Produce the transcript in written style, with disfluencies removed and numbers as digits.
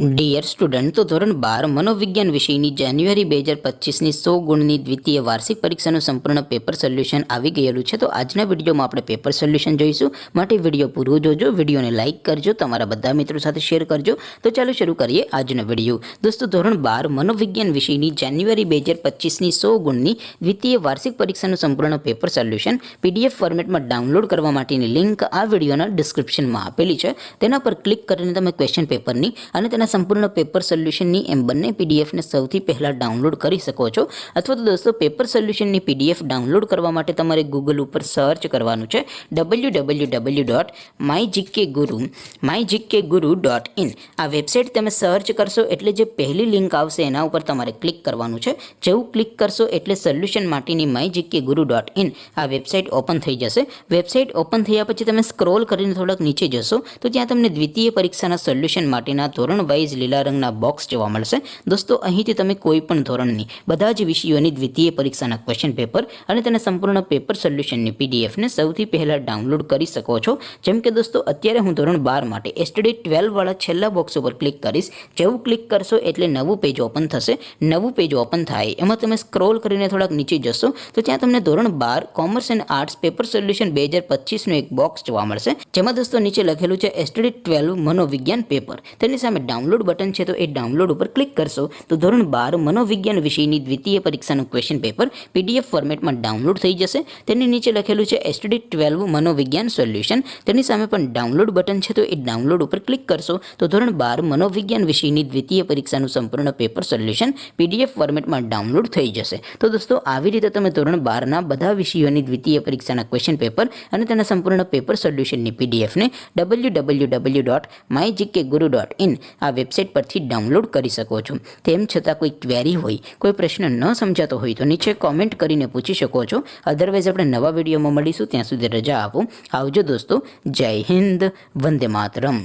Dear student, તો ધોરણ 12 મનોવિજ્ઞાન વિષયની જાન્યુઆરી 2025ની 100 ગુણની દ્વિતીય વાર્ષિક પરીક્ષાનું સંપૂર્ણ પેપર સોલ્યુશન આવી ગયેલું છે. તો આજના વિડીયોમાં આપણે પેપર સોલ્યુશન જોઈશું. માટે વિડીયો પૂરો જોજો, વિડીયોને લાઇક કરજો, તમારા બધા મિત્રો સાથે શેર કરજો. તો ચાલો શરૂ કરીએ આજનો વિડીયો. દોસ્તો, ધોરણ 12 મનોવિજ્ઞાન વિષયની જાન્યુઆરી 2025ની 100 ગુણની દ્વિતીય વાર્ષિક પરીક્ષાનું સંપૂર્ણ પેપર સોલ્યુશન PDF ફોર્મેટમાં ડાઉનલોડ કરવા માટેની લિંક આ વિડીયોના ડિસ્ક્રિપ્શનમાં આપેલી છે. તેના પર ક્લિક કરીને તમે ક્વેશ્ચન પેપરની અને તેના સંપૂર્ણ પેપર સોલ્યુશનની એમ બંને PDFને સૌથી પહેલાં ડાઉનલોડ કરી શકો છો. અથવા તો દોસ્તો, પેપર સોલ્યુશનની PDF ડાઉનલોડ કરવા માટે તમારે ગૂગલ ઉપર સર્ચ કરવાનું છે www.mygkguru.in. આ વેબસાઇટ તમે સર્ચ કરશો એટલે જે પહેલી લિંક આવશે એના ઉપર તમારે ક્લિક કરવાનું છે. જેવું ક્લિક કરશો એટલે સોલ્યુશન માટેની mygkguru.in આ વેબસાઇટ ઓપન થઈ જશે. વેબસાઇટ ઓપન થયા પછી તમે સ્ક્રોલ કરીને થોડાક નીચે જશો તો ત્યાં તમને દ્વિતીય પરીક્ષાના સોલ્યુશન માટેના ધોરણ વાઇઝ લીલા રંગના બોક્સ જોવા મળશે. દોસ્તો, અહીંથી તમે કોઈ પણ ધોરણની બધા જ વિષયોની દ્વિતીય પરીક્ષાના ક્વેશ્ચન પેપર અને તેના સંપૂર્ણ પેપર સોલ્યુશનની PDFને સૌથી પહેલાં ડાઉનલોડ કરી શકો છો. જેમ કે દોસ્તો, અત્યારે હું ધોરણ 12 માટે એસટીડી 12 વાળા છેલ્લા બોક્સ ઉપર ક્લિક કરીશ. જેવું ક્લિક કરશો એટલે નવું પેજ ઓપન થશે. નવું પેજ ઓપન થાય એમાં તમે સ્ક્રોલ કરીને થોડાક નીચે જશો તો ત્યાં તમને ધોરણ 12 commerce and arts paper solution 2025નું એક બોક્સ જોવા મળશે. જેમાં દોસ્તો નીચે લખેલું છે એસટીડી 12 મનોવિજ્ઞાન પેપર. તેની સામે ડાઉનલોડ બટન છે, તો એ ડાઉનલોડ ઉપર ક્લિક કરશો તો ધોરણ 12 મનોવિજ્ઞાન વિષયની દ્વિતીય પરીક્ષાનું ક્વેશ્ચન પેપર PDF ફોર્મેટમાં ડાઉનલોડ થઈ જશે. તેની નીચે લખેલું છે એસટીડી 12 મનોવિજ્ઞાન સોલ્યુશન. તેની સામે પણ ડાઉનલોડ બટન છે, તો એ ડાઉનલોડ ઉપર ક્લિક કરશો તો ધોરણ 12 મનોવિજ્ઞાન વિષયની દ્વિતીય પરીક્ષાનું સંપૂર્ણ પેપર સોલ્યુશન PDF ફોર્મેટમાં ડાઉનલોડ થઈ જશે. તો દોસ્તો, આવી રીતે તમે ધોરણ 12ના બધા વિષયોની દ્વિતીય પરીક્ષાના ક્વેશ્ચન પેપર અને તેના સંપૂર્ણ પેપર સોલ્યુશનની PDFને www.mygkguru.in આ વેબસાઇટ પરથી ડાઉનલોડ કરી શકો છો. તેમ છતાં કોઈ ક્વેરી હોય, કોઈ પ્રશ્ન ન સમજાતો હોય તો નીચે કોમેન્ટ કરીને પૂછી શકો છો. અધરવાઇઝ આપણે નવા વિડીયોમાં મળીશું. ત્યાં સુધી રજા આપો. આવજો દોસ્તો. જય હિન્દ. વંદે માતરમ.